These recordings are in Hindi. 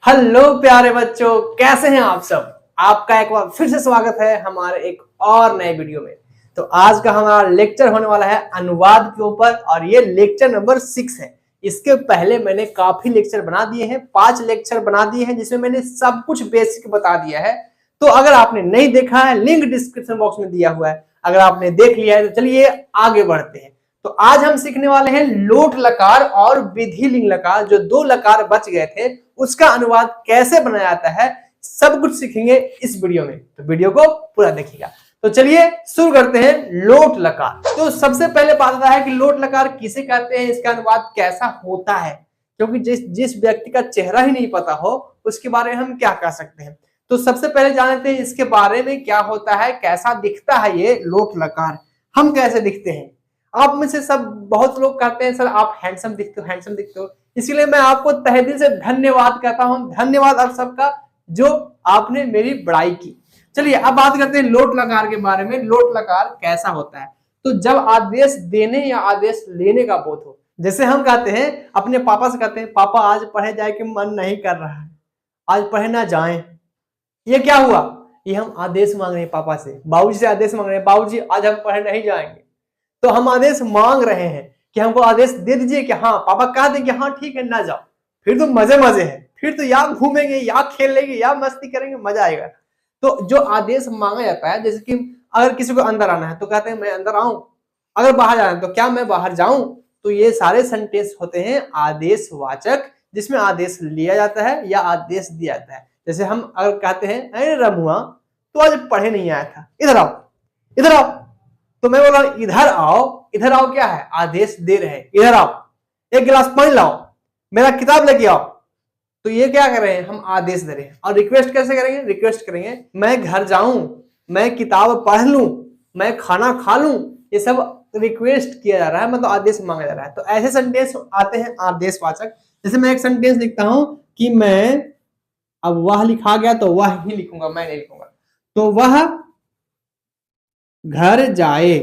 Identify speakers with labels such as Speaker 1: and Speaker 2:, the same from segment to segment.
Speaker 1: हेलो प्यारे बच्चों, कैसे हैं आप सब। आपका एक बार फिर से स्वागत है हमारे एक और नए वीडियो में। तो आज का हमारा लेक्चर होने वाला है अनुवाद के ऊपर और ये लेक्चर नंबर 6 है। इसके पहले मैंने काफी लेक्चर बना दिए हैं, 5 लेक्चर बना दिए हैं जिसमें मैंने सब कुछ बेसिक बता दिया है। तो अगर आपने नहीं देखा है, लिंक डिस्क्रिप्शन बॉक्स में दिया हुआ है। अगर आपने देख लिया है तो चलिए आगे बढ़ते हैं। तो आज हम सीखने वाले हैं लोट लकार और विधि लिंग लकार, जो 2 लकार बच गए थे उसका अनुवाद कैसे बनाया जाता है, सब कुछ सीखेंगे इस वीडियो में। तो वीडियो को पूरा देखिएगा। तो चलिए शुरू करते हैं लोट लकार। तो सबसे पहले बात आता है कि लोट लकार किसे कहते हैं, इसका अनुवाद कैसा होता है, क्योंकि जिस व्यक्ति का चेहरा ही नहीं पता हो उसके बारे में हम क्या कह सकते हैं। तो सबसे पहले जानते हैं इसके बारे में क्या होता है, कैसा दिखता है ये लोट लकार, हम कैसे दिखते हैं। आप में से सब बहुत लोग कहते हैं सर आप हैंडसम दिखते हो, हैंडसम दिखते हो। इसलिए मैं आपको तहे दिल से धन्यवाद कहता हूं। धन्यवाद आप सबका जो आपने मेरी बड़ाई की। चलिए अब बात करते हैं लोट लकार के बारे में। लोट लकार कैसा होता है, तो जब आदेश देने या आदेश लेने का बोध हो, जैसे हम कहते हैं अपने पापा से, कहते हैं पापा आज पढ़े जाए कि मन नहीं कर रहा है, आज पढ़े ना जाए। ये क्या हुआ, ये हम आदेश मांग रहे हैं पापा से, बाबूजी से आदेश मांग रहे हैं, बाबूजी आज हम पढ़े नहीं जाएंगे। तो हम आदेश मांग रहे हैं कि हमको आदेश दे दीजिए कि हाँ, पापा कह दें कि हाँ ठीक है ना जाओ, फिर तो मजे मजे हैं, फिर तो या घूमेंगे या खेल लेंगे या मस्ती करेंगे, मजा आएगा। तो जो आदेश मांगा जाता है, जैसे कि अगर किसी को अंदर आना है तो कहते हैं मैं अंदर आऊं, अगर बाहर जाना है तो क्या मैं बाहर जाऊं। तो ये सारे सेंटेंस होते हैं आदेशवाचक, जिसमें आदेश लिया जाता है या आदेश दिया जाता है। जैसे हम अगर कहते हैं अरे रमुआ तो आज पढ़े नहीं आया था, इधर आओ, इधर आओ। तो मैं बोला इधर आओ, इधर आओ क्या है, आदेश दे रहे हैं, इधर आओ, एक गिलास पानी लाओ, मेरा किताब लेके आओ। तो ये क्या कर रहे हैं, हम आदेश दे रहे हैं। और रिक्वेस्ट कैसे करेंगे, रिक्वेस्ट करेंगे मैं घर जाऊं, मैं किताब पढ़ लूं, मैं खाना खा लूं। ये सब रिक्वेस्ट किया जा रहा है, मतलब आदेश मांगा जा रहा है। तो ऐसे सेंटेंस आते हैं आदेशवाचक। जैसे मैं एक सेंटेंस लिखता हूं कि मैं, अब वह लिखा गया तो वह ही लिखूंगा, मैं नहीं लिखूंगा। तो वह घर जाए,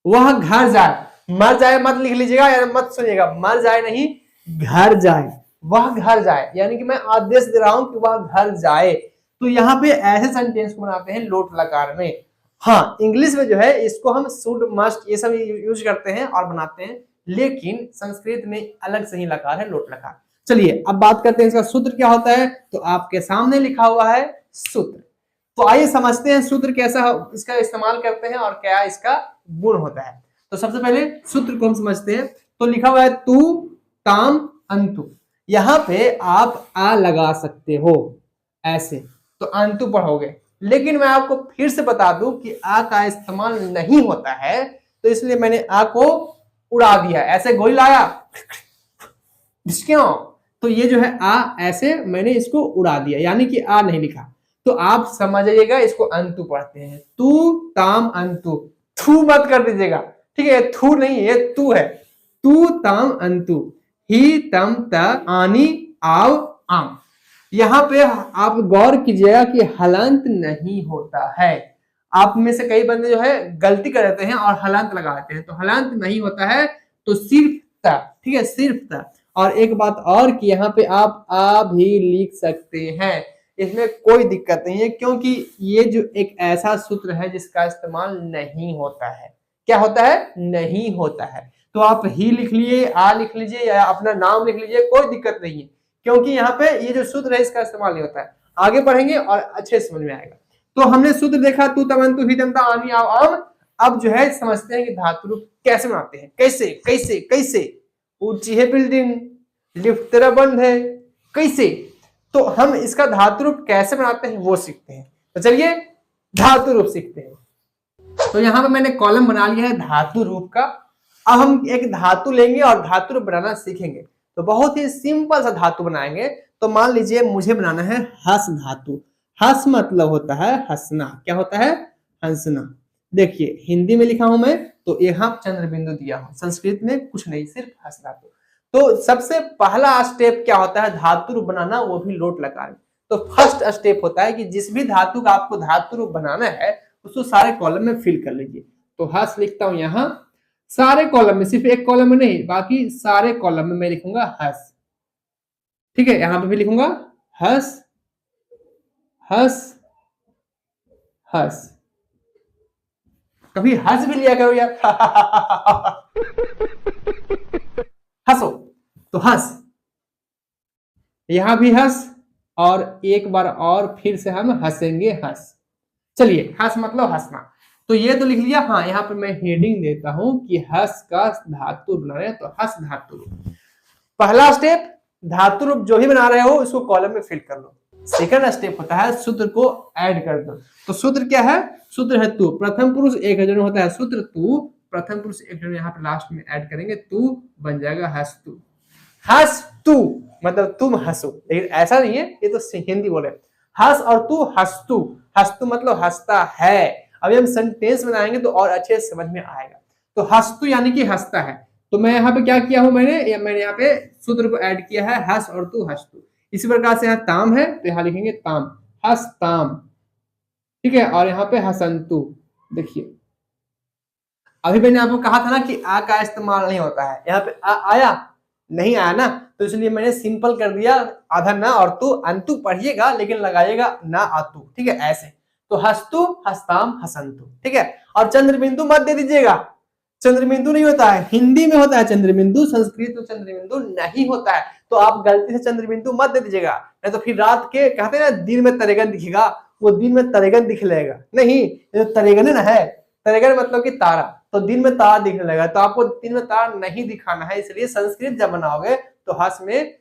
Speaker 1: वह घर जाए, मर जाए मत लिख लीजिएगा या मत सुनिएगा, मर जाए नहीं, घर जाए, वह घर जाए, यानी कि मैं आदेश दे रहा हूं कि वह घर जाए। तो यहाँ पे ऐसे सेंटेंस को बनाते हैं लोट लकार में। हाँ, इंग्लिश में जो है इसको हम शुड मस्ट ये सब यूज करते हैं और बनाते हैं, लेकिन संस्कृत में अलग से ही लकार है लोट लकार। चलिए अब बात करते हैं इसका सूत्र क्या होता है। तो आपके सामने लिखा हुआ है सूत्र। तो आइए समझते हैं सूत्र कैसा इसका इस्तेमाल करते हैं और क्या इसका गुण होता है। तो सबसे पहले सूत्र को हम समझते हैं। तो लिखा हुआ है तू ताम अंतु, यहां पे आप आ लगा सकते हो ऐसे, तो अंतु पढ़ोगे। लेकिन मैं आपको फिर से बता दूं कि आ का इस्तेमाल नहीं होता है, तो इसलिए मैंने आ को उड़ा दिया, ऐसे गोली लाया क्यों, तो ये जो है आ ऐसे मैंने इसको उड़ा दिया, यानी कि आ नहीं लिखा। तो आप समझिएगा इसको अंतु पढ़ते हैं, तू ताम अंतु, थू मत कर दीजिएगा, ठीक है, थू नहीं ये तू है, तू ताम अंतु, ही तम त आनी आव आम। यहां पे आप गौर कीजिएगा कि हलंत नहीं होता है। आप में से कई बंदे जो है गलती कर देते हैं और हलंत लगा देते हैं, तो हलंत नहीं होता है, तो सिर्फ ता, ठीक है, सिर्फ ता। और एक बात और कि यहाँ पे आप आ भी लिख सकते हैं, इसमें कोई दिक्कत नहीं है, क्योंकि ये जो एक ऐसा सूत्र है जिसका इस्तेमाल नहीं होता है। क्या होता है, नहीं होता है। तो आप ही लिख लिए, आ लिख लीजिए या अपना नाम लिख लीजिए, कोई दिक्कत नहीं है, क्योंकि यहाँ पे ये जो सूत्र है इसका इस्तेमाल नहीं होता है। आगे बढ़ेंगे और अच्छे समझ में आएगा। तो हमने सूत्र देखा तू तमंतु ही तमता आनी आव आम। अब जो है समझते हैं कि धातु रूप कैसे बनाते हैं, कैसे कैसे कैसे। ऊंची है बिल्डिंग, लिफ्ट तेरा बंद है, कैसे। तो हम इसका धातु रूप कैसे बनाते हैं वो सीखते हैं। तो चलिए धातु रूप सीखते हैं। तो यहाँ पे मैंने कॉलम बना लिया है धातु रूप का। अब हम एक धातु लेंगे और धातु रूप बनाना सीखेंगे। तो बहुत ही सिंपल सा धातु बनाएंगे। तो मान लीजिए मुझे बनाना है हस धातु। हस मतलब होता है हंसना। क्या होता है, हंसना। देखिए हिंदी में लिखा हूं मैं, तो यहाँ चंद्र बिंदु दिया हूं, संस्कृत में कुछ नहीं, सिर्फ हस धातु। तो सबसे पहला स्टेप क्या होता है धातु रूप बनाना, वो भी लोट लकार में। तो फर्स्ट स्टेप होता है कि जिस भी धातु का आपको धातु रूप बनाना है उसको सारे कॉलम में फिल कर लीजिए। तो हस लिखता हूं यहाँ सारे कॉलम में, सिर्फ एक कॉलम में नहीं, बाकी सारे कॉलम में मैं लिखूंगा हस। ठीक है, यहां पे भी लिखूंगा हस हस हस। कभी हंस भी लिया करो यार। हंसो, तो हंस, यहां भी हंस, और एक बार और फिर से हम हंसेंगे हंस। चलिए, हंस मतलब हंसना, तो ये तो लिख लिया। हाँ, यहाँ पे मैं हेडिंग देता हूं कि हंस का धातु बना रहे हैं, तो हंस धातु रूप। पहला स्टेप, धातु रूप जो भी बना रहे हो उसको कॉलम में फिल कर लो। सेकंड स्टेप होता है सूत्र को ऐड कर दो। तो सूत्र क्या है? सूत्र है तू, प्रथम पुरुष एकवचन होता है सूत्र तू, प्रथम पुरुष एकवचन यहाँ पे लास्ट में ऐड करेंगे, तू बन जाएगा हंस तू। हंस तू मतलब तुम हंसो, लेकिन ऐसा नहीं है, ये तो हिंदी बोले। हंस और तू हंसतू, हंसतू मतलब हंसता है। अभी हम सेंटेंस बनाएंगे तो और अच्छे से समझ में आएगा। तो हंसतू यानी कि हंसता है। तो मैं यहाँ पे क्या किया हूं, मैंने यहाँ पे सूत्र को ऐड किया है, हंस और तू हंसतू। इसी प्रकार से यहाँ ताम है तो यहाँ लिखेंगे ताम, हंस ताम, ठीक है। और यहाँ पे हसंतु, देखिए अभी मैंने आपको कहा था ना कि आ का इस्तेमाल नहीं होता है, यहाँ पे आ आया नहीं आया ना, तो इसलिए मैंने सिंपल कर दिया, आधा ना और तू, अंतु पढ़िएगा लेकिन लगाइएगा ना आतु, ठीक है, ऐसे। तो हस्तु हस्ताम हसंतु, ठीक है। और चंद्र बिंदु मत दे दीजिएगा, चंद्र बिंदु नहीं होता है, हिंदी में होता है चंद्र बिंदु, संस्कृत में चंद्र बिंदु नहीं होता है। तो आप गलती से चंद्र बिंदु मत दे दीजिएगा, नहीं तो फिर रात के कहते हैं ना दिन में तरेगन दिखेगा, वो दिन में तरेगन दिखलेगा नहीं, ये तरेगन ना है, तरेगन मतलब कि तारा, तो दिन में तारा दिखने लगेगा। तो आपको दिन में तारा नहीं दिखाना है, इसलिए संस्कृत जब बनाओगे तो हंस में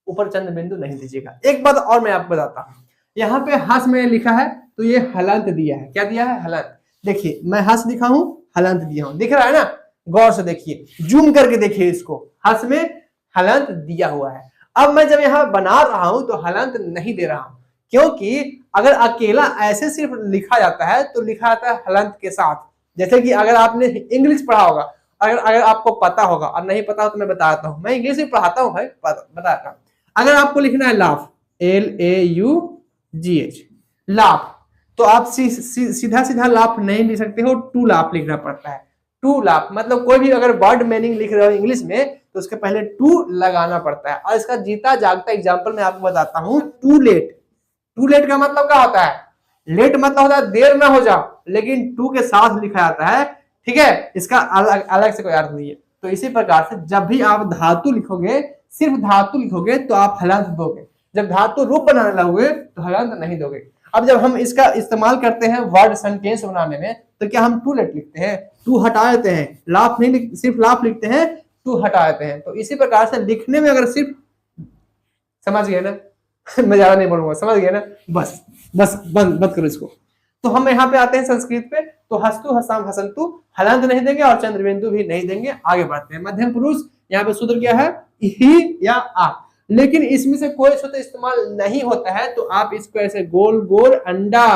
Speaker 1: ऊपर चंद्र बिंदु नहीं दीजिएगा। एक बात और मैं आपको बताता हूँ, यहाँ पे हंस में लिखा है तो ये हलंत दिया है, क्या दिया है? हलंत। देखिए मैं हंस लिखा हूं, हलंत दिया हूं, दिख रहा है ना? गौर से देखिए, जूम करके देखिए इसको, हंस में हलंत दिया हुआ है। अब मैं जब यहाँ बना रहा हूं तो हलंत नहीं दे रहा हूं, क्योंकि अगर अकेला ऐसे सिर्फ लिखा जाता है तो लिखा जाता है हलंत के साथ। जैसे कि अगर आपने इंग्लिश पढ़ा होगा, अगर आपको पता होगा, और नहीं पता हो तो मैं बताता हूँ, मैं इंग्लिश भी पढ़ाता हूँ भाई, बताता हूँ। अगर आपको लिखना है लाफ, LAUGH, लाफ, तो आप सीधा सीधा लाफ नहीं लिख सकते हो, टू लाफ लिखना पड़ता है। टू लाफ मतलब कोई भी अगर वर्ड मीनिंग लिख रहे हो इंग्लिश में तो उसके पहले टू लगाना पड़ता है। और इसका जीता जागता एग्जांपल मैं आपको बताता हूँ, टू लेट। टू लेट का मतलब क्या होता है? लेट मतलब होता है देर ना हो जाओ, लेकिन टू के साथ लिखा जाता है, ठीक है, इसका अलग अलग से कोई अर्थ नहीं है। तो इसी प्रकार से जब भी आप धातु लिखोगे, सिर्फ धातु लिखोगे तो आप हलंत दोगे, जब धातु रूप बनाने लगोगे तो हलंत नहीं दोगे। अब जब हम इसका इस्तेमाल करते हैं वर्ड सेंटेंस बनाने में, तो क्या हम टू लेट लिखते हैं? टू हटा देते हैं, लाफ नहीं, सिर्फ लाफ लिखते हैं, टू हटा देते हैं। तो इसी प्रकार से लिखने में अगर सिर्फ, समझ गए ना? मैं ज्यादा नहीं बोलूंगा, समझ गए ना? बस बस बंद करो इसको। तो हम यहाँ पे आते हैं संस्कृत पे, तो हस्तु हसाम हसंतु, हलंत नहीं देंगे और चंद्रबिंदु भी नहीं देंगे। आगे बढ़ते हैं, मध्यम पुरुष, यहाँ पे सूत्र क्या है? ही या आ, लेकिन इसमें से कोई सूत्र इस्तेमाल नहीं होता है, तो आप इसको ऐसे गोल गोल अंडा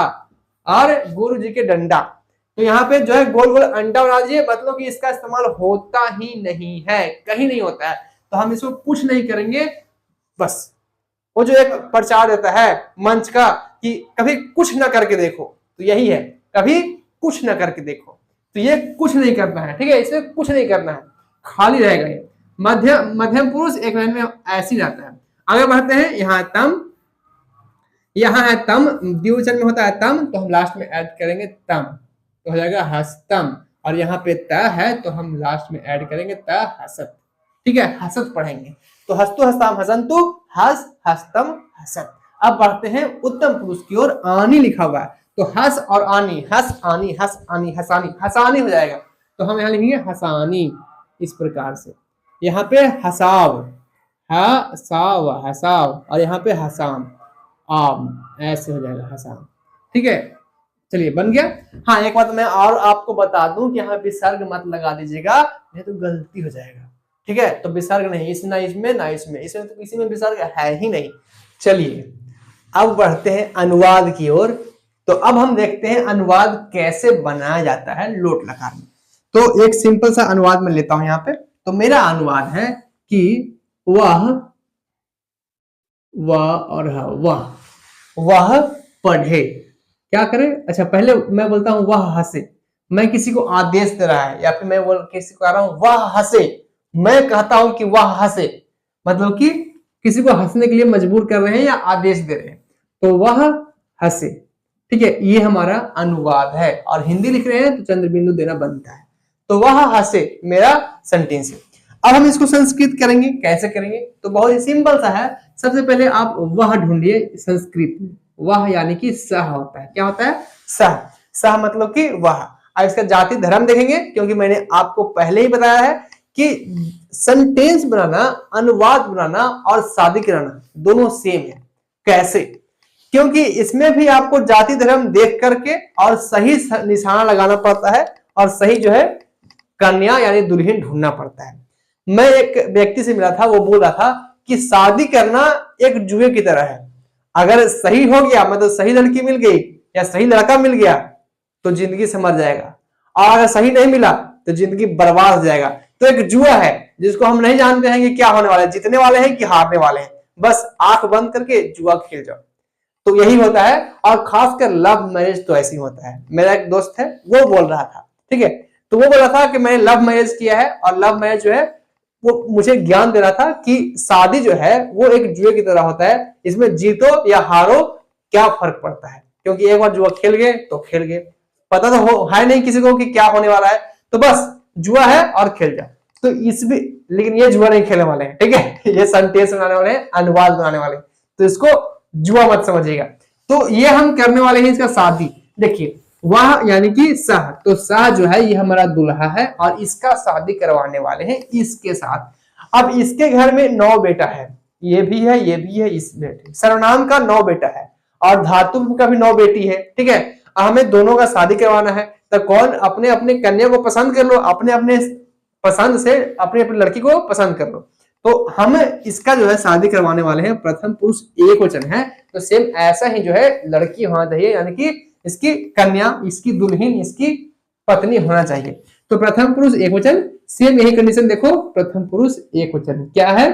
Speaker 1: और गुरु जी के डंडा, तो यहाँ पे जो है गोल गोल अंडा बना दीजिए, मतलब कि इसका इस्तेमाल होता ही नहीं है, कहीं नहीं होता है। तो हम इसको कुछ नहीं करेंगे, बस वो जो एक प्रचार देता है मंच का कि कभी कुछ ना करके देखो, तो यही है, कभी कुछ ना करके देखो, तो ये कुछ नहीं करना है, ठीक है, इसमें कुछ नहीं करना है, खाली रहेगा ये। मध्यम पुरुष एक लाइन में ऐसे ही रहता है। आगे बढ़ते हैं, यहाँ तम, यहाँ है तम, द्विवचन में होता है तम, तो हम लास्ट में ऐड करेंगे तम, तो हो जाएगा हस्तम। और यहाँ पे त है तो हम लास्ट में ऐड करेंगे त हसत, ठीक है, हसत पढ़ेंगे। तो हस्तु हस्ताम हसंतु, हस हस्तम हसत। अब बढ़ते हैं उत्तम पुरुष की ओर, आनी लिखा हुआ है, तो हस और आनी, हस आनी, हस आनी, हसानी, हसानी हो जाएगा। तो हम यहाँ लिखेंगे हसानी, इस प्रकार से। यहाँ पे हसाव, हसाव हसाव, और यहाँ पे हसाम, आम, ऐसे हो जाएगा हसाम, ठीक है। चलिए बन गया। हाँ, एक बात मैं और आपको बता दूं कि यहाँ विसर्ग मत लगा दीजिएगा, नहीं तो गलती हो जाएगा, ठीक है। तो विसर्ग नहीं, ना इसमें ना इसमें, इसमें तो किसी में विसर्ग है ही नहीं। चलिए अब बढ़ते हैं अनुवाद की ओर। तो अब हम देखते हैं अनुवाद कैसे बनाया जाता है लोट लकार में। तो एक सिंपल सा अनुवाद में लेता हूं यहाँ पे। तो मेरा अनुवाद है कि वह पढ़े, क्या करे? अच्छा, पहले मैं बोलता हूं वह हंसे, मैं किसी को आदेश दे रहा है, या फिर मैं किसी को कह रहा हूं वह हंसे, मैं कहता हूं कि वह हंसे, मतलब कि किसी को हंसने के लिए मजबूर कर रहे हैं या आदेश दे रहे हैं, तो वह हंसे। ठीक है, ये हमारा अनुवाद है। और हिंदी लिख रहे हैं तो चंद्र बिंदु देना बनता है। तो वह हंसे मेरा सेंटेंस है। अब हम इसको संस्कृत करेंगे, कैसे करेंगे? तो बहुत ही सिंपल सा है। सबसे पहले आप वह ढूंढिए संस्कृत में। वह यानी कि सह होता है। क्या होता है? सह। सह मतलब कि वह। अब इसका जाति धर्म देखेंगे, क्योंकि मैंने आपको पहले ही बताया है कि सेंटेंस बनाना, अनुवाद बनाना और शादी कराना दोनों सेम है। कैसे? क्योंकि इसमें भी आपको जाति धर्म देख करके और सही निशाना लगाना पड़ता है और सही जो है कन्या यानी दुल्हन ढूंढना पड़ता है। मैं एक व्यक्ति से मिला था, वो बोल रहा था कि शादी करना एक जुए की तरह है। अगर सही हो गया, मतलब सही लड़की मिल गई या सही लड़का मिल गया तो जिंदगी संवर जाएगा, और अगर सही नहीं मिला तो जिंदगी बर्बाद हो जाएगा। तो एक जुआ है जिसको हम नहीं जानते हैं कि क्या होने वाला है, जीतने वाले हैं कि हारने वाले हैं। बस आंख बंद करके जुआ खेल जाओ। तो यही होता है। और खासकर लव मैरिज तो ऐसी होता है। मेरा एक दोस्त है, वो बोल रहा था, ठीक है, तो वो बोल रहा था कि मैंने लव मैरिज किया है, और लव मैरिज जो है वो मुझे ज्ञान दे रहा था कि शादी जो है वो एक जुए की तरह होता है। इसमें जीतो या हारो क्या फर्क पड़ता है, क्योंकि एक बार जुआ खेल गए तो खेल गए, पता तो है नहीं किसी को कि क्या होने वाला है। तो बस जुआ है और खेल जाओ। तो इस भी, लेकिन ये जुआ नहीं खेलने वाले हैं, ठीक है, ये सेंटेंस बनाने वाले हैं, अनुवाद बनाने वाले हैं। तो इसको जुआ मत समझिएगा। तो ये हम करने वाले हैं इसका शादी। देखिए, वह यानी कि सह, तो सह जो है ये हमारा दूल्हा है और इसका शादी करवाने वाले हैं इसके साथ। अब इसके घर में 9 बेटा है, ये भी है, ये भी है, इस बेटे सर्वनाम का 9 बेटा है और धातु का भी 9 बेटी है। ठीक है, हमें दोनों का शादी करवाना है। तो कौन अपने अपने कन्या को पसंद कर लो, अपने अपने पसंद से अपनी अपनी लड़की को पसंद कर लो। तो हम इसका जो है शादी करवाने वाले हैं। प्रथम पुरुष एक वचन है, तो सेम ऐसा ही जो है लड़की होना चाहिए, यानी कि इसकी कन्या, इसकी दुल्हन, इसकी पत्नी होना चाहिए। तो प्रथम पुरुष एक वचन, सेम यही कंडीशन देखो, प्रथम पुरुष एक वचन क्या है?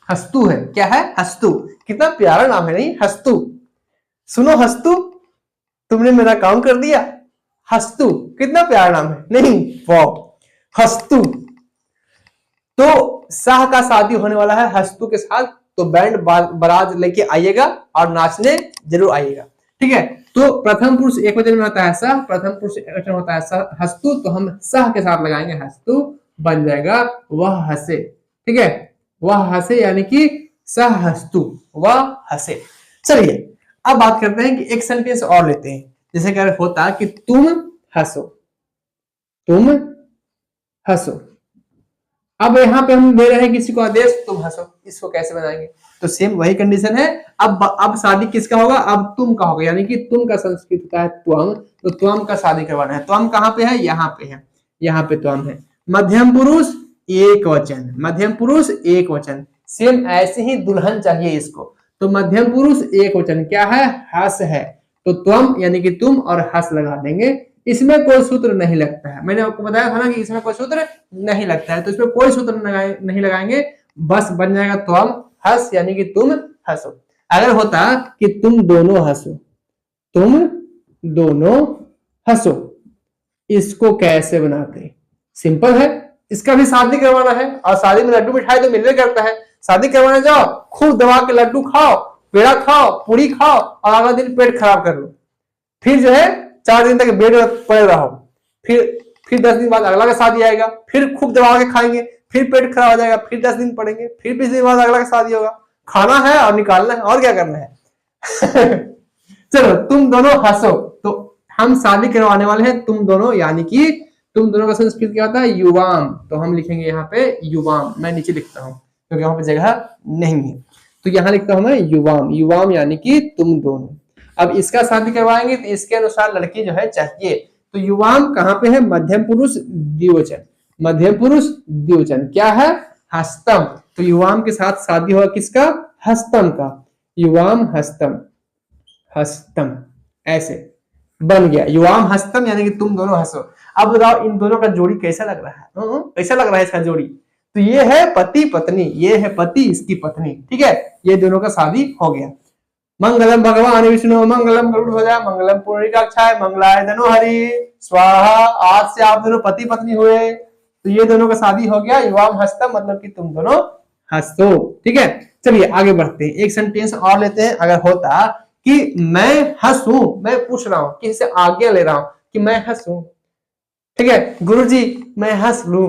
Speaker 1: हस्तु है। क्या है? हस्तु। कितना प्यारा नाम है, नहीं? हस्तु। सुनो हस्तु, तुमने मेरा काम कर दिया। हस्तु कितना प्यारा नाम है, नहीं? वाह, हस्तु। तो शाह का शादी होने वाला है हस्तु के साथ, तो बैंड बारात लेके आइएगा और नाचने जरूर आइएगा। ठीक है, तो प्रथम पुरुष एक वचन में होता है सह, प्रथम पुरुष एक वचन होता है हस्तु, तो हम सह के साथ लगाएंगे हस्तु, बन जाएगा वह हंसे। ठीक है, वह हंसे यानी कि सह हस्तु, वह हंसे। चलिए अब बात करते हैं कि एक सेंटेंस और लेते हैं। जैसे कि होता कि तुम हंसो, तुम हंसो। अब यहाँ पे हम दे रहे हैं किसी को आदेश, तुम हंसो। इसको कैसे बनाएंगे? तो सेम वही कंडीशन है। अब शादी किसका होगा? अब तुम का होगा, यानी कि तुम का संस्कृत होता है त्वम, तो त्वम का शादी करवाना है। त्वम कहाँ पे है? यहाँ पे है, यहाँ पे त्वम है। मध्यम पुरुष एक वचन, मध्यम पुरुष एक वचन, सेम ऐसे ही दुल्हन चाहिए इसको। तो मध्यम पुरुष एक वचन क्या है? हस है, तो त्वम यानी कि तुम और हस लगा देंगे। इसमें कोई सूत्र नहीं लगता है, मैंने आपको बताया था ना कि इसमें कोई सूत्र नहीं लगता है, तो इसमें कोई सूत्र नहीं लगाएंगे, बस बन जाएगा त्वम हस यानी कि तुम हंसो। अगर होता कि तुम दोनों हंसो, तुम दोनों हंसो, इसको कैसे बनाते? सिंपल है, इसका भी शादी करवाना है और शादी में लड्डू मिठाई तो मिलने करता है। शादी करवाने जाओ, खूब दबा के लड्डू खाओ, पेड़ा खाओ, पूरी खाओ और अगला दिन पेट खराब कर लो। फिर जो है 4 दिन तक बेड में पड़े रहो। फिर 10 दिन बाद अगला का शादी आएगा, फिर खूब दबा के खाएंगे, फिर पेट खराब हो जाएगा, फिर 10 दिन पड़ेंगे, फिर 20 दिन बाद अगला का शादी होगा। खाना है और निकालना है, और क्या करना है। चलो तुम दोनों हंसो, तो हम शादी करवाने वाले हैं तुम दोनों, यानी कि तुम दोनों का संस्कृत क्या होता है? युवाम। तो हम लिखेंगे यहाँ पे युवाम, मैं नीचे लिखता हूँ क्योंकि यहाँ पे जगह नहीं है, तो यहाँ लिखता हूं मैं युवाम। युवाम यानी कि तुम दोनों। अब इसका शादी करवाएंगे तो इसके अनुसार लड़की जो है चाहिए, तो युवाम कहाँ पे है? मध्यम पुरुष द्विवचन, मध्यम पुरुष द्विवचन क्या है? हस्तम। तो युवाम के साथ शादी होगा किसका? हस्तम का। युवाम हस्तम, हस्तम ऐसे बन गया युवाम हस्तम, यानी कि तुम दोनों हंसो। अब बताओ इन दोनों का जोड़ी कैसा लग रहा है? कैसा लग रहा है इसका जोड़ी? तो ये है पति पत्नी, ये है पति, इसकी पत्नी। ठीक है, ये दोनों का शादी हो गया। मंगलम भगवान विष्णु मंगलम गरुड़ध्वजा मंगलम पुंडरीकाक्षाय मंगलाय धनुहरि स्वाहा। आज से आप दोनों पति पत्नी हुए, तो ये दोनों का शादी हो गया। युवाम हस्तम मतलब कि तुम दोनों हंसो। ठीक है, चलिए आगे बढ़ते हैं, एक सेंटेंस और लेते हैं। अगर होता कि मैं हंसूं, मैं पूछ रहा हूं, किसी से आज्ञा ले रहा हूं कि मैं हंसूं, ठीक है गुरुजी मैं हंस लूं।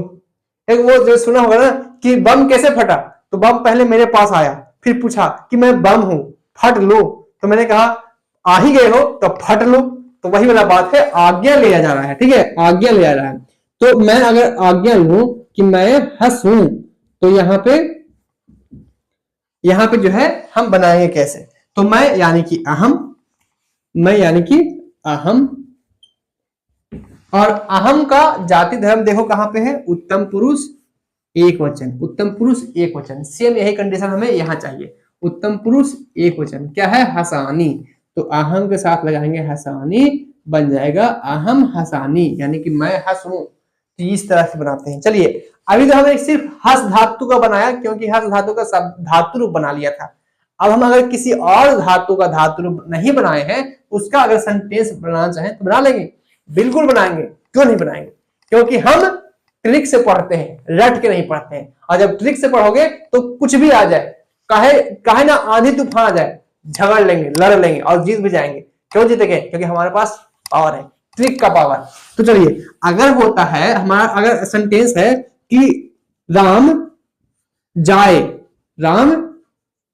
Speaker 1: एक वो जो सुना होगा ना कि बम कैसे फटा, तो बम पहले मेरे पास आया, फिर पूछा कि मैं बम हूं, फट लो, तो मैंने कहा आ ही गए हो तो फट लो। तो वही वाला बात है, आज्ञा लिया जा रहा है। ठीक है, आज्ञा लिया जा रहा है। तो मैं अगर आज्ञा लूं कि मैं हंसूं, तो यहां पे जो है हम बनाएंगे कैसे, तो मैं यानी कि अहम, मैं यानी कि अहम, और अहम का जाति धर्म देखो कहां पे है, उत्तम पुरुष एक वचन, उत्तम पुरुष एक वचन। सेम यही कंडीशन हमें यहां चाहिए, उत्तम पुरुष एक वचन। क्या है, हसानी, तो अहम के साथ लगाएंगे हसानी, बन जाएगा अहम हसानी, यानी कि मैं हंसूं। तो इस तरह से बनाते हैं। चलिए अभी तो हमने सिर्फ हस धातु का बनाया, क्योंकि हस धातु का सब धातु रूप बना लिया था। अब हम अगर किसी और धातु का धातु रूप नहीं बनाए हैं, उसका अगर सेंटेंस बनाना चाहें तो बना लेंगे, बिल्कुल बनाएंगे, क्यों नहीं बनाएंगे, क्योंकि हम ट्रिक से पढ़ते हैं, रट के नहीं पढ़ते हैं। और जब ट्रिक से पढ़ोगे तो कुछ भी आ जाए, काहे काहे ना आंधी तूफान आ जाए, झगड़ लेंगे, लड़ लेंगे और जीत भी जाएंगे। क्यों जीतेंगे, क्योंकि हमारे पास पावर है, ट्रिक का पावर। तो चलिए अगर होता है हमारा, अगर सेंटेंस है कि राम जाए, राम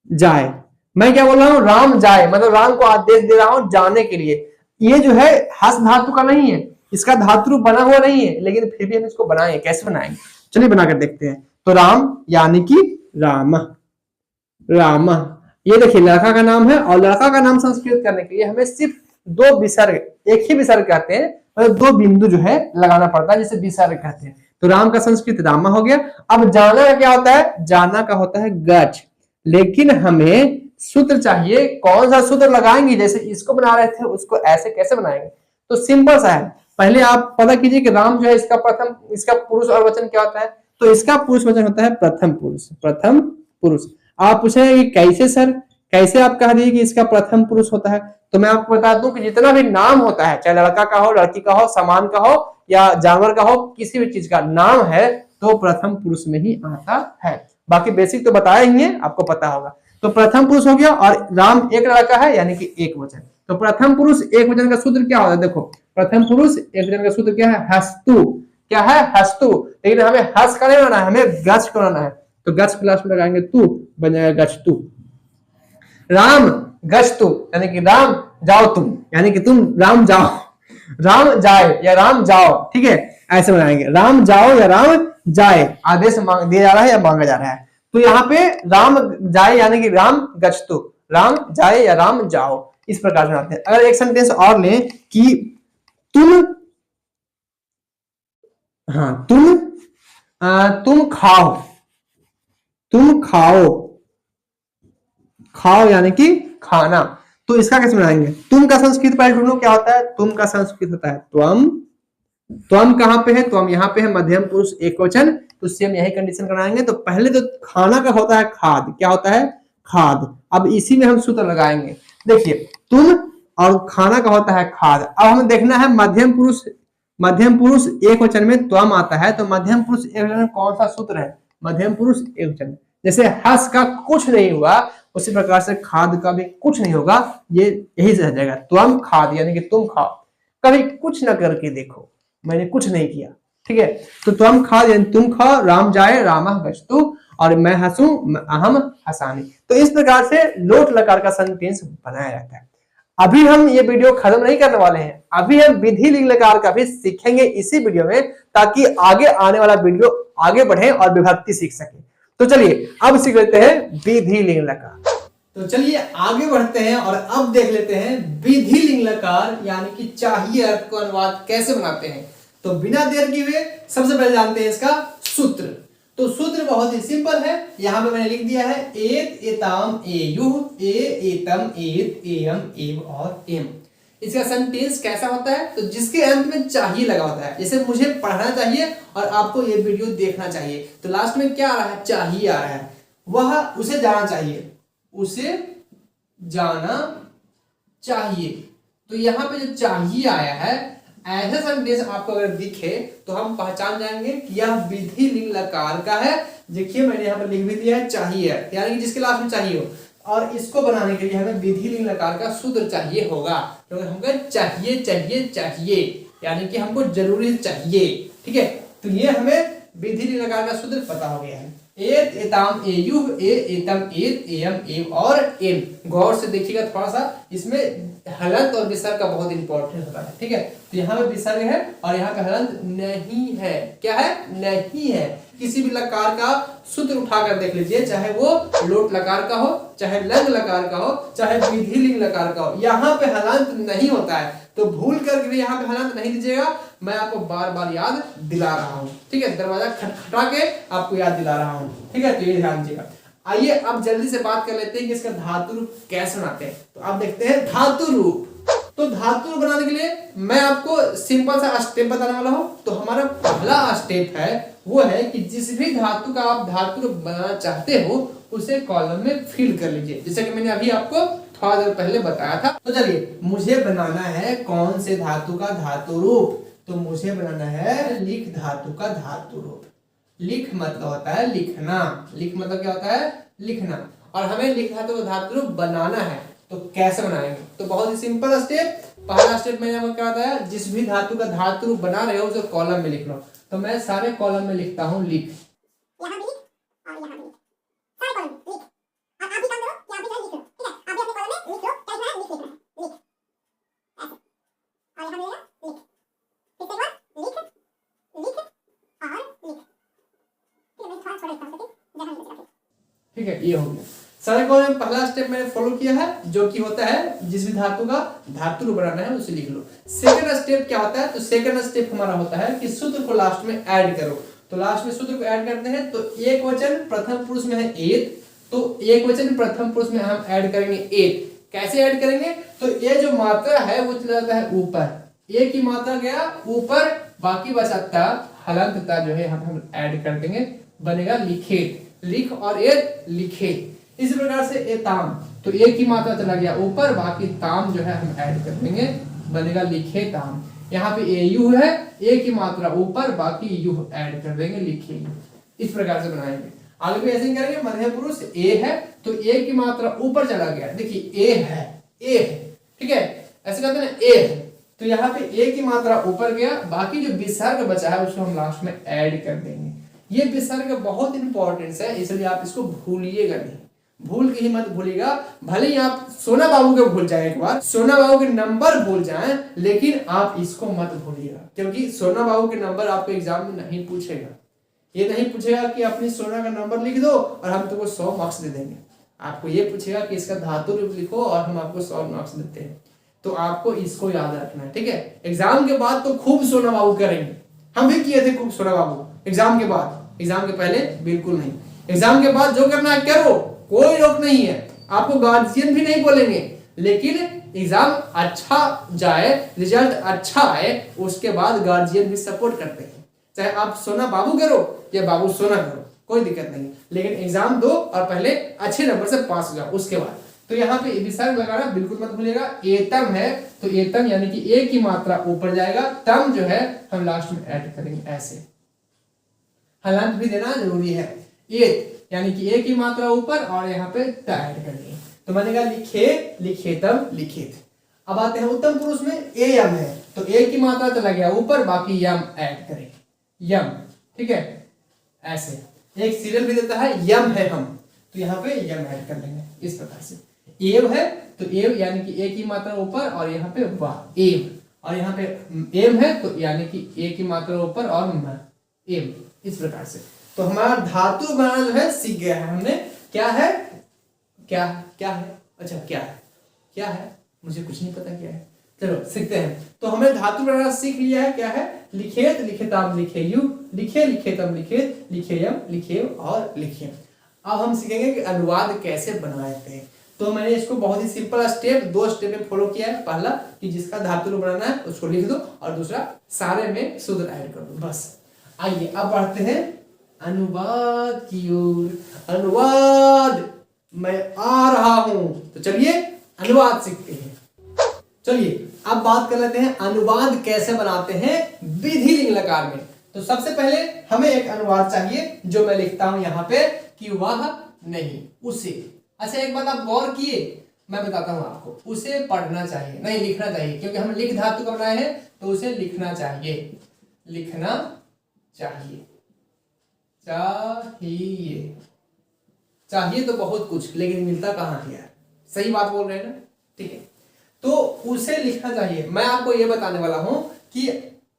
Speaker 1: जाए, मैं क्या बोल रहा हूं, राम जाए, मतलब राम को आदेश दे रहा हूं जाने के लिए। ये जो है हस धातु का नहीं है, इसका धातु रूप बना हुआ नहीं है, लेकिन फिर भी हम इसको बनाएंगे, कैसे बनाएंगे, चलिए बनाकर देखते हैं। तो राम यानी कि राम, राम, ये देखिए लड़का का नाम है, और लड़का का नाम संस्कृत करने के लिए हमें सिर्फ दो विसर्ग, एक ही विसर्ग कहते हैं, मतलब दो बिंदु जो है लगाना पड़ता है, जिसे विसर्ग कहते हैं। तो राम का संस्कृत रामा हो गया। अब जाना का क्या होता है, जाना का होता है गच, लेकिन हमें सूत्र चाहिए, कौन सा सूत्र लगाएंगे, जैसे इसको बना रहे थे उसको ऐसे कैसे बनाएंगे। तो सिंपल सा है, पहले आप पता कीजिए कि राम जो है इसका प्रथम, इसका पुरुष और वचन क्या होता है, तो इसका पुरुष वचन होता है प्रथम पुरुष, प्रथम पुरुष। आप पूछेंगे कि कैसे सर, कैसे आप कह दिए कि इसका प्रथम पुरुष होता है, तो मैं आपको बता दूं कि जितना भी नाम होता है, चाहे लड़का का हो, लड़की का हो, सामान का हो या जानवर का हो, किसी भी चीज का नाम है तो प्रथम पुरुष में ही आता है। बाकी बेसिक तो बताया ही है, आपको पता होगा। तो प्रथम पुरुष हो गया, और राम एक लड़का है यानी कि एक वचन। तो प्रथम पुरुष एक वचन का सूत्र क्या होता है, देखो प्रथम पुरुष एक वचन का सूत्र क्या है, हस्तु, क्या है, हस्तु। लेकिन हमें हस का नहीं बनाना है, हमें गच का बनाना है। तो गच क्लास में लगाएंगे तू, बन जाएगा गच तू। राम गच तू, यानी कि राम जाओ तुम, यानी कि तुम राम जाओ, राम जाए या राम जाओ, ठीक है, ऐसे बनाएंगे, राम जाओ या राम जाए, आदेश मांग दिया जा रहा है या मांगा जा रहा है। तो यहाँ पे राम जाए यानी कि राम गच्छतु, राम जाए या राम जाओ, इस प्रकार से बनाते हैं। अगर एक सेंटेंस और लें कि तुम, हाँ तुम खाओ, तुम खाओ, खाओ यानी कि खाना, तो इसका कैसे बनाएंगे, तुम का संस्कृत पहले ढूंढो क्या होता है, तुम का संस्कृत होता है त्वम, त्वम कहां पे है, त्वम यहाँ पे है, मध्यम पुरुष एक वचन, तो सेम यही कंडीशन कराएंगे। तो पहले तो खाना का होता है खाद, क्या होता है, खाद। अब इसी में हम सूत्र लगाएंगे, देखिए तुम और खाना का होता है खाद। अब हमें देखना है मध्यम पुरुष, मध्यम पुरुष एक वचन में त्वम आता है, तो मध्यम पुरुष एक वचन में कौन सा सूत्र है, मध्यम पुरुष एक वचन। जैसे हस का कुछ नहीं हुआ, उसी प्रकार से खाद का भी कुछ नहीं होगा, ये यही से रह जाएगा, त्वम खाद यानी कि तुम खाओ। कभी कुछ ना करके देखो, मैंने कुछ नहीं किया, ठीक है। तो तुम खाओ यानी तुम खाओ, राम जाए रामा गच्छतु, और मैं हंसूं अहम हसानी। तो इस प्रकार से लोट लकार का सेंटेंस बनाया जाता है। अभी हम ये वीडियो खत्म नहीं करने वाले हैं, अभी हम विधि लिंग लकार का भी सीखेंगे इसी वीडियो में, ताकि आगे आने वाला वीडियो आगे बढ़े और विभक्ति सीख सके। तो चलिए अब सीख लेते हैं विधि लिंग लकार। तो चलिए आगे बढ़ते हैं और अब देख लेते हैं विधि लिंग लकार यानी कि चाहिए अर्थ को अनुवाद कैसे बनाते हैं। तो बिना देर किए हुए सबसे पहले जानते हैं इसका सूत्र। तो सूत्र बहुत ही सिंपल है, यहां पे मैंने लिख दिया है एत एताम एयुः, ए एतम एत एयम एव और एम। इसका सेंटेंस कैसा होता है, तो जिसके अंत में चाहिए लगा होता है, जैसे मुझे पढ़ना चाहिए और आपको ये वीडियो देखना चाहिए, तो लास्ट में क्या आ रहा है, चाहिए आ रहा है, वह उसे जाना चाहिए, उसे जाना चाहिए। तो यहां पे जो चाहिए आया है, ऐसे सेंटेंस आपको अगर दिखे तो हम पहचान जाएंगे कि यह विधि लिंग लकार का है। देखिए मैंने यहाँ पर लिख भी दिया है चाहिए, यानी कि जिसके लास्ट में चाहिए हो, और इसको बनाने के लिए हमें विधि लिंग लकार का सूत्र चाहिए होगा। तो हमको चाहिए चाहिए चाहिए यानी कि हमको जरूरी चाहिए, ठीक है। तो ये हमें विधि लिंग लकार का सूत्र पता हो गया है। एत एताम एयुह ए एतम एत एयम एव और एम। गौर से देखिएगा थोड़ा सा, इसमें हलंत और विसर्ग का बहुत इंपॉर्टेंट होता है, ठीक है। तो यहाँ पे विसर्ग है और यहाँ पे हलंत नहीं है। क्या है? नहीं है। किसी भी लकार का सूत्र उठाकर देख लीजिए, चाहे वो लोट लकार का हो, चाहे लंग लकार का हो, चाहे विधि लिंग लकार का हो, यहाँ पे हलंत नहीं होता है। तो भूल करके भी यहाँ पे हलंत नहीं दीजिएगा, मैं आपको बार बार याद दिला रहा हूँ, ठीक है। दरवाजा खटखटा के आपको याद दिला रहा हूँ, ठीक है। तो ये ध्यान दीजिएगा। आइए अब जल्दी से बात कर लेते हैं कि इसका धातु रूप कैसे बनाते हैं। तो आप देखते हैं धातु रूप। तो धातु रूप बनाने के लिए मैं आपको सिंपल सा स्टेप बताने वाला हूं। तो हमारा पहला स्टेप है वो है कि जिस भी धातु का आप धातु रूप बनाना चाहते हो उसे कॉलम में फिल कर लीजिए, जैसे कि मैंने अभी आपको थोड़ा देर पहले बताया था। तो चलिए, मुझे बनाना है कौन से धातु का धातु रूप? तो मुझे बनाना है लिख धातु का धातु रूप। लिख मतलब होता है लिखना। लिख मतलब क्या होता है? लिखना। और हमें लिख धातु का धातु रूप बनाना है। तो कैसे बनाएंगे? तो बहुत ही सिंपल स्टेप। पहला स्टेप मैंने आपको क्या बताया, जिस भी धातु का धातु रूप बना रहे हो उसे कॉलम में लिख लो। तो मैं सारे कॉलम में लिखता हूँ लिख। यहाँ भी लिख और यहाँ भी लिख, सारे कॉलम लिख। अब आप भी काम करो कि आप भी लिख लो, ठीक है। आप भी अपने कॉलम में लिख लो, क्या लिखना है? लिख लिखना है, लिख ऐसे। और यहाँ मिलेगा लिख, फिर से एक बार लिख लिख और लिख। ठीक है, ये हो गया। सारे कॉलम में पहला स्टेप मैंने फॉलो किया है, जो कि होता है जिस भी धातु का धातु रूप बनाना है उसे लिख लो। सेकंड स्टेप क्या होता है? तो सेकंड स्टेप हमारा होता है कि सूत्र को लास्ट में ऐड करो। तो लास्ट में सूत्र को ऐड करते हैं। तो एक वचन प्रथम पुरुष में है एत, तो एक वचन प्रथम पुरुष में हम ऐड करेंगे एत। कैसे ऐड करेंगे? तो ये जो मात्रा है वो चला जाता है ऊपर, एक की मात्रा गया ऊपर, बाकी बचा हलंत जो है हम ऐड कर देंगे, बनेगा लिखेत। लिख और एत लिखेत। इस प्रकार से एताम, तो एक की मात्रा चला गया ऊपर, बाकी ताम जो है हम ऐड कर देंगे, बनेगा लिखेताम। यहाँ पे एयु है, एक की मात्रा ऊपर, बाकी यु ऐड कर देंगे, लिखेयु। इस प्रकार से बनाएंगे। आगे भी ऐसे ही करेंगे। मध्य पुरुष ए है, तो ए की मात्रा ऊपर चला गया, देखिए ए है, ए है, ठीक है। ऐसे कहते हैं ए है, तो यहाँ पे ए की मात्रा ऊपर गया, बाकी जो विसर्ग बचा है उसको हम लास्ट में ऐड कर देंगे। ये विसर्ग बहुत इंपॉर्टेंट है, इसलिए आप इसको भूलिएगा नहीं, भूल के ही मत भूलिएगा। भले ही आप सोना बाबू के भूल जाए, एक बार सोना बाबू के नंबर भूल जाएं, लेकिन आप इसको मत भूलिएगा, क्योंकि सोना बाबू के नंबर आपको एग्जाम में नहीं पूछेगा। ये नहीं पूछेगा कि अपनी सोना का नंबर लिख दो और हम तुमको 100 मार्क्स दे देंगे। आपको ये पूछेगा कि इसका धातु रूप लिखो और हम आपको 100 मार्क्स देते हैं। तो आपको इसको याद रखना है, ठीक है। एग्जाम के बाद तो खूब सोना बाबू करेंगे, हम भी किए थे खूब सोना बाबू एग्जाम के बाद। एग्जाम के पहले बिल्कुल नहीं, एग्जाम के बाद जो करना है करो, कोई रोक नहीं है। आपको गार्जियन भी नहीं बोलेंगे, लेकिन एग्जाम अच्छा जाए, रिजल्ट अच्छा आए, उसके बाद गार्जियन भी सपोर्ट करते हैं। चाहे आप सोना बाबू करो या बाबू सोना करो, कोई दिक्कत नहीं, लेकिन एग्जाम दो और पहले अच्छे नंबर से पास हो जाओ उसके बाद। तो यहाँ पे विसर्ग लगाना बिल्कुल मत भूलिएगा। एतम है तो एतम यानी कि ए की मात्रा ऊपर जाएगा, तम जो है हम लास्ट में ऐड करेंगे ऐसे। हलंत भी देना जरूरी है। एत यानी कि ए की मात्रा ऊपर और यहाँ पे त ऐड कर देंगे, तो बनेगा लिखे लिखेतम लिखित। अब आते हैं उत्तम पुरुष में ए यम है, तो ए की मात्रा चला गया ऊपर, बाकी यम ऐड करेंगे, यम, ठीक है। ऐसे एक सीरियल भी देता है यम है हम, तो यहाँ पे यम ऐड कर लेंगे इस प्रकार से। एव है तो एव यानी कि ए की मात्रा ऊपर और यहाँ पे वाह एव, और यहाँ पे एम है तो यानी कि ए की मात्रा ऊपर और म एम, इस प्रकार से। तो हमारा धातु बनाना जो है सीख गया है हमने। क्या है, क्या क्या है, अच्छा क्या है, क्या है मुझे कुछ नहीं पता क्या है, चलो सीखते हैं। तो हमने धातु बनाना सीख लिया है। क्या है? लिखेत लिखेताम लिखेयु, लिखे लिखेतम लिखेत, लिखेयम लिखेव और लिखेम। अब हम सीखेंगे कि अनुवाद कैसे बनाते हैं। तो मैंने इसको बहुत ही सिंपल स्टेप, 2 स्टेप में फॉलो किया है। पहला कि जिसका धातु रूप बनाना है उसको लिख दो, और दूसरा सारे में सूत्र ऐड कर दो, बस। आइए अब बढ़ते हैं अनुवाद की ओर। अनुवाद मैं आ रहा हूं, तो चलिए अनुवाद सीखते हैं। चलिए अब बात कर लेते हैं अनुवाद कैसे बनाते हैं विधि लिंग लकार में। तो सबसे पहले हमें एक अनुवाद चाहिए जो मैं लिखता हूं यहाँ पे कि वह नहीं उसे। अच्छा एक बात आप गौर किए, मैं बताता हूं आपको, उसे पढ़ना चाहिए नहीं लिखना चाहिए, क्योंकि हम लिख धातु का बनाए हैं तो उसे लिखना चाहिए, लिखना चाहिए, चाहिए, चाहिए तो बहुत कुछ लेकिन मिलता कहाँ है यार, सही बात बोल रहे हैं ना, ठीक है। तो उसे लिखना चाहिए। मैं आपको ये बताने वाला हूं कि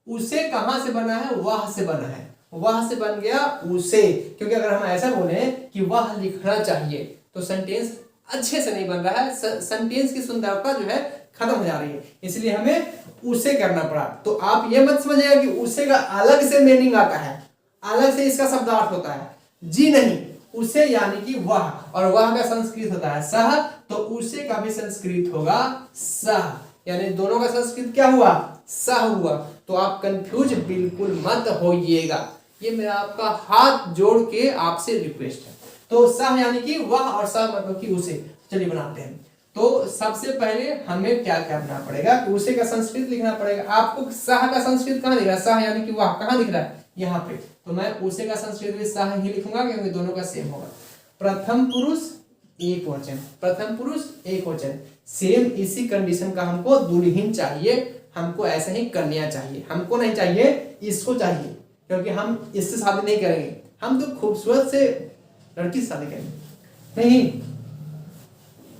Speaker 1: उसे कहां से बना है, वह से बना है, वह से बन गया उसे, क्योंकि अगर हम ऐसा बोले कि वह लिखना चाहिए तो सेंटेंस अच्छे से नहीं बन रहा है, सेंटेंस की सुंदरता जो है खत्म हो जा रही है, इसलिए हमें उसे करना पड़ा। तो आप ये मत समझिएगा कि उसे का अलग से मीनिंग आता है, अलग से इसका शब्दार्थ होता है, जी नहीं, उसे यानी कि वह, और वह का संस्कृत होता है सह, तो उसे का भी संस्कृत होगा सह, यानी दोनों का संस्कृत क्या हुआ, सह हुआ। तो आप कंफ्यूज बिल्कुल मत होइएगा, ये मेरा आपका हाथ जोड़ के आपसे रिक्वेस्ट है। तो सह यानी कि वह और सह मतलब कि उसे। चलिए बनाते हैं। तो सबसे पहले हमें क्या करना पड़ेगा, उसे का संस्कृत लिखना पड़ेगा। आपको सह का संस्कृत कहाँ दिख रहा है, सह यानी कि वह कहाँ दिख रहा है, यहाँ पे। तो मैं उसे का संस्कृत भी सह ही लिखूंगा क्योंकि दोनों का सेम होगा। प्रथम पुरुष एक वचन, प्रथम पुरुष एक वचन, सेम इसी कंडीशन का हमको दुल्हन चाहिए, हमको ऐसा ही कन्या चाहिए, हमको नहीं चाहिए इसको चाहिए, क्योंकि हम इससे शादी नहीं करेंगे, हम तो खूबसूरत से लड़की से शादी करेंगे। नहीं,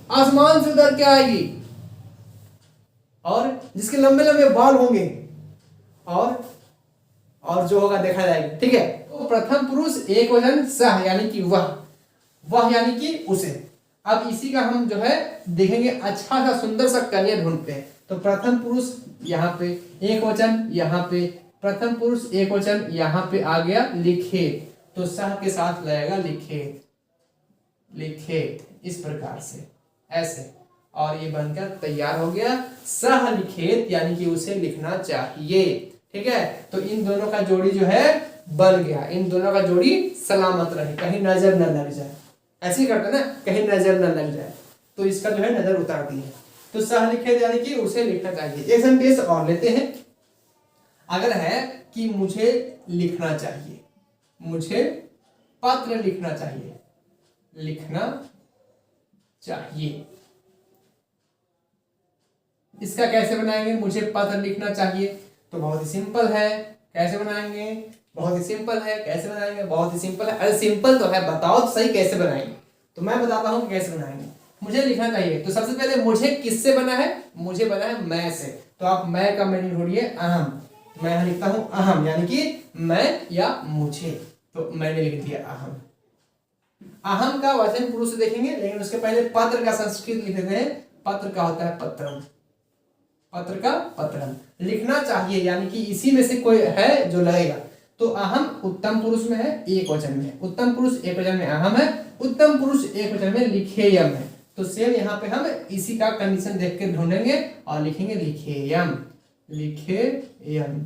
Speaker 1: आसमान से उतर के आएगी और जिसके लंबे लंबे बाल होंगे और जो होगा देखा जाएगा, ठीक है। तो प्रथम पुरुष एक वचन सह यानी कि वह, वह यानी कि उसे। अब इसी का हम जो है देखेंगे अच्छा सा सुंदर सा कन्या ढूंढते हैं। तो प्रथम पुरुष यहाँ पे एक वचन, यहाँ पे प्रथम पुरुष एक वचन, यहाँ पे आ गया लिखे, तो सह के साथ लगेगा लिखे, लिखे इस प्रकार से ऐसे, और ये बनकर तैयार हो गया सह लिखेत, यानी कि उसे लिखना चाहिए, ठीक है। तो इन दोनों का जोड़ी जो है बन गया, इन दोनों का जोड़ी सलामत रहे, कहीं नजर न लग जाए, ऐसे ही करते ना, कहीं नजर न लग जाए, तो इसका जो है नजर उतारती है। तो सह लिखेत यानी कि उसे लिखना चाहिए। एक सेंटेंस और लेते हैं। अगर है कि मुझे लिखना चाहिए, मुझे पत्र लिखना चाहिए, लिखना चाहिए, इसका कैसे बनाएंगे, मुझे पत्र लिखना चाहिए, तो बहुत ही सिंपल है, कैसे बनाएंगे, बहुत ही सिंपल है, कैसे बनाएंगे, बहुत ही सिंपल है। अरे सिंपल तो है, बताओ तो सही कैसे बनाएंगे। तो मैं बताता हूं कैसे बनाएंगे। मुझे लिखना चाहिए, तो सबसे पहले मुझे किससे बना है, मुझे बना है मैं से, तो आप मैं का मीनिंग ढूंढिए अहम, तो मैं यहां लिखता हूं अहम, यानी कि मैं या मुझे, तो मैंने लिख दिया अहम। अहम का वचन पुरुष से देखेंगे, लेकिन उसके पहले पत्र का संस्कृत लिख देते हैं। पत्र का होता है पत्रम, पत्र का पत्रम, लिखना चाहिए, यानी कि इसी में से कोई है जो लगेगा। तो अहम उत्तम पुरुष में है, एक वचन में, उत्तम पुरुष एक वचन में अहम है, उत्तम पुरुष एक वचन में लिखेयम है। तो सेम यहाँ पे हम इसी का कंडीशन देख के ढूंढेंगे और लिखेंगे लिखेयम, लिखेयम,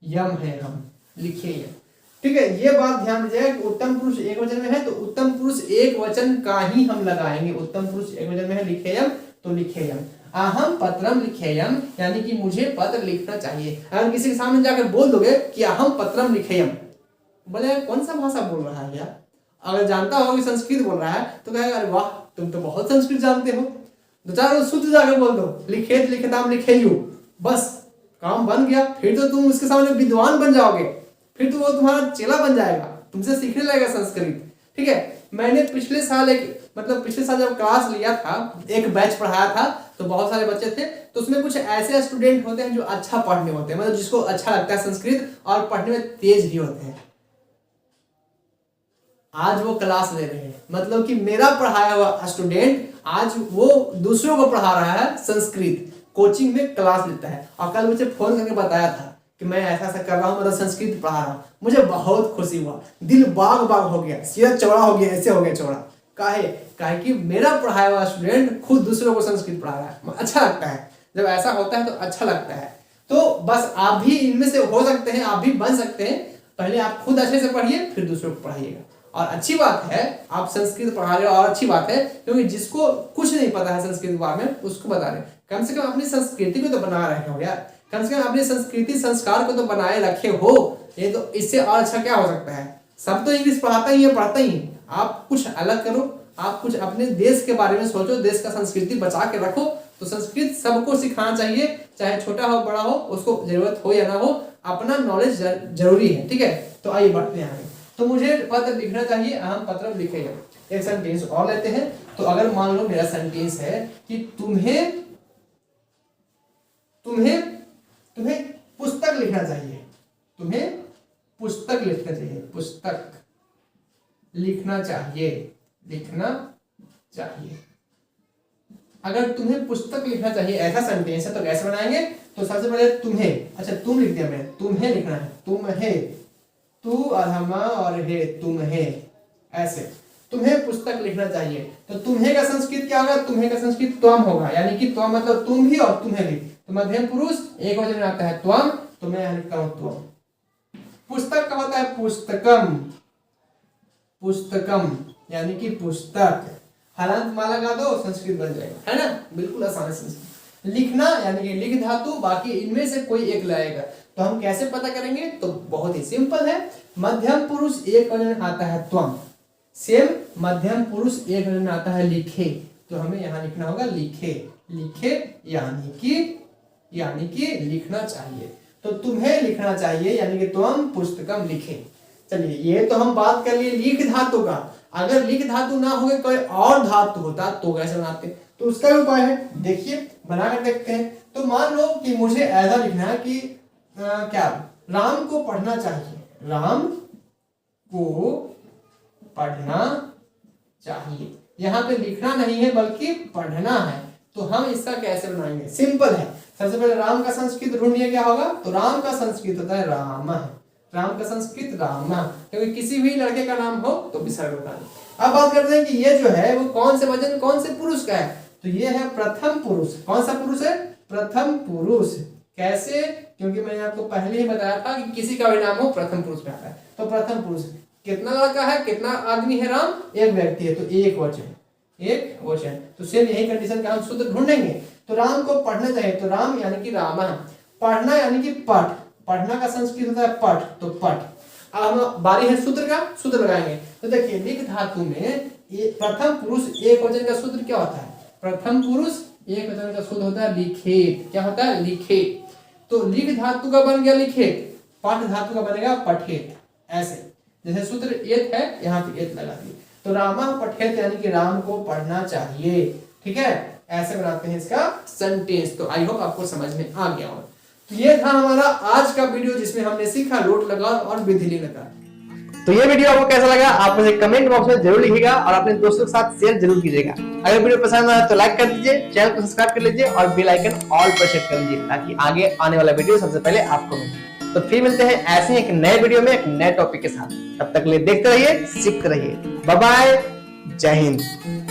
Speaker 1: यम है हम, लिखेयम, ठीक है। ये बात ध्यान दीजिएगा कि उत्तम पुरुष एक वचन में है तो उत्तम पुरुष एक वचन का ही हम लगाएंगे। उत्तम पुरुष एक वचन में है लिखेयम, तो लिखेयम। अहम पत्रम लिखेयम, यानी कि मुझे पत्र लिखना चाहिए। अगर किसी के सामने जाकर बोल दोगे कि अहम पत्रम लिखेयम, बोले कौन सा भाषा बोल रहा है यार, अगर जानता हो कि संस्कृत बोल रहा है तो कहेगा अरे वाह तुम तो बहुत संस्कृत जानते हो, दो चार शुद्ध जाकर बोल दो लिखेत लिखेताम लिखेयु, बस काम बन गया। फिर तो तुम उसके सामने विद्वान बन जाओगे, फिर तो वो तुम्हारा चेला बन जाएगा, तुमसे सीखने लगेगा संस्कृत, ठीक है। मैंने पिछले साल पिछले साल जब क्लास लिया था, एक बैच पढ़ाया था, तो बहुत सारे बच्चे थे, तो उसमें कुछ ऐसे स्टूडेंट होते हैं जो अच्छा पढ़ने होते हैं, मतलब जिसको अच्छा लगता है संस्कृत और पढ़ने में तेज भी होते हैं। आज वो क्लास ले रहे हैं, मतलब कि मेरा पढ़ाया हुआ स्टूडेंट आज वो दूसरों को पढ़ा रहा है संस्कृत, कोचिंग में क्लास लेता है। और कल मुझे फोन करके बताया था कि मैं ऐसा ऐसा कर रहा हूँ, मतलब संस्कृत पढ़ा रहा हूँ। मुझे बहुत खुशी हुआ, दिल बाग बाग हो गया, सिर चौड़ा हो गया, ऐसे हो गया चौड़ा। काहे कि मेरा पढ़ाया हुआ स्टूडेंट खुद दूसरों को संस्कृत पढ़ा रहा है, अच्छा लगता है। जब ऐसा होता है तो अच्छा लगता है। तो बस आप भी इनमें से हो सकते हैं, आप भी बन सकते हैं। पहले आप खुद अच्छे से पढ़िए, फिर दूसरों को पढ़ाइएगा। और अच्छी बात है आप संस्कृत पढ़ा रहे हो, और अच्छी बात है, क्योंकि जिसको कुछ नहीं पता है संस्कृत के बारे में उसको बता रहे, कम से कम अपनी संस्कृति को तो बना रखे हो यार, कम से कम अपनी संस्कृति संस्कार को तो बनाए रखे हो। ये तो इससे और अच्छा क्या हो सकता है। सब तो इंग्लिश पढ़ाता ही है, पढ़ता ही है, आप कुछ अलग करो, आप कुछ अपने देश के बारे में सोचो, देश का संस्कृति बचा के रखो। तो संस्कृत सबको सिखाना चाहिए, चाहे छोटा हो बड़ा हो, उसको जरूरत हो या ना हो, अपना नॉलेज जरूरी है। ठीक है, तो आइए बढ़ते हैं आगे। तो मुझे पत्र लिखना चाहिए, अहम पत्र लिखेगा। एक सेंटेंस और लेते हैं। तो अगर मान लो मेरा सेंटेंस है कि तुम्हें तुम्हें तुम्हें पुस्तक लिखना चाहिए, तुम्हें पुस्तक लिखना चाहिए, पुस्तक लिखना चाहिए, लिखना चाहिए। अगर तुम्हें पुस्तक लिखना चाहिए ऐसा सेंटेंस है तो कैसे बनाएंगे। तो सबसे पहले तुम्हें, अच्छा तुम लिख दिया मैंने, तुम्हें लिखना है, तुम्हें, तू अधमा और हे, तुम्हें, ऐसे तुम्हें पुस्तक लिखना चाहिए। तो तुम्हें का संस्कृत क्या होगा, तुम्हें का संस्कृत त्वम होगा, यानी कि त्वम मतलब तुम भी और तुम्हें भी। तो मध्यम पुरुष एक वचन में आता है त्वम, तो मैं लिखता हूं त्वम। पुस्तक का होता है पुस्तकम, पुस्तकम यानी कि पुस्तक, हलंत माला का दो संस्कृत बन जाएगा, है ना, बिल्कुल आसान है संस्कृत। लिखना यानी कि लिख धातु, बाकी इनमें से कोई एक लाएगा। तो हम कैसे पता करेंगे, तो बहुत ही सिंपल है, मध्यम पुरुष एक वचन आता है त्वम, सेम मध्यम पुरुष एक वचन आता है लिखे, तो हमें यहाँ लिखना होगा लिखे, लिखे यानी कि लिखना चाहिए। तो तुम्हें लिखना चाहिए यानी कि तुम पुस्तकम लिखे। चलिए ये तो हम बात कर लिए लिख धातु का। अगर लिख धातु ना हो कोई और धातु होता तो कैसे बनाते, तो उसका भी उपाय है, देखिए बनाकर देखते हैं। तो मान लो कि मुझे ऐसा लिखना है कि क्या, राम को पढ़ना चाहिए, राम को पढ़ना चाहिए। यहाँ पे लिखना नहीं है बल्कि पढ़ना है। तो हम इसका कैसे बनाएंगे, सिंपल है। सबसे पहले राम का संस्कृत ढूंढिए क्या होगा। तो राम का संस्कृत होता है राम, राम का संस्कृत राम, क्योंकि किसी भी लड़के का नाम हो तो विसर्ग होता है। अब बात करते हैं कि ये जो है वो कौन से वचन कौन से पुरुष का है। तो ये है प्रथम पुरुष। कौन सा पुरुष है, प्रथम पुरुष। कैसे, क्योंकि मैंने आपको पहले ही बताया था कि किसी का भी नाम हो प्रथम पुरुष में आता है। तो प्रथम पुरुष, कितना लड़का है, कितना आदमी है राम, एक व्यक्ति है, तो एक वचन, एक वचन। तो सेम यही कंडीशन का हम सूत्र ढूंढेंगे। तो राम को पढ़ना चाहिए, तो राम यानी कि रामा, पढ़ना यानी कि पठ, पढ़ना का संस्कृत होता है पठ, तो पठ। अब हम बारी है सूत्र का, सूत्र लगाएंगे। तो देखिए लिख धातु में प्रथम पुरुष एक वचन का सूत्र क्या होता है, प्रथम पुरुष एक वचन का सूत्र होता है लिखेत। क्या होता है, लिखेत। तो लिख धातु का बन गया लिखेत, पठ धातु का बनेगा पठेत। ऐसे जैसे सूत्र एत है, यहाँ पे एत लगा दिए। तो रामा पठेत यानी कि राम को पढ़ना चाहिए। ठीक है, ऐसे बनाते हैं इसका सेंटेंस। तो आई होप आपको समझ में आ गया हो। तो ये था हमारा आज का वीडियो जिसमें हमने सीखा लोट लगा और विधि लगा। तो ये वीडियो आपको कैसा लगा आप मुझे कमेंट बॉक्स में जरूर लिखिएगा और अपने दोस्तों के साथ शेयर जरूर कीजिएगा। अगर वीडियो पसंद आया तो लाइक कर दीजिए, चैनल को सब्सक्राइब कर लीजिए और बेल आइकन ऑल पर सेट कर लीजिए ताकि आगे आने वाला वीडियो सबसे पहले आपको मिले। तो फिर मिलते हैं ऐसे एक नए वीडियो में एक नए टॉपिक के साथ। तब तक के लिए देखते रहिए, सीखते रहिए। बाय बाय, जय हिंद।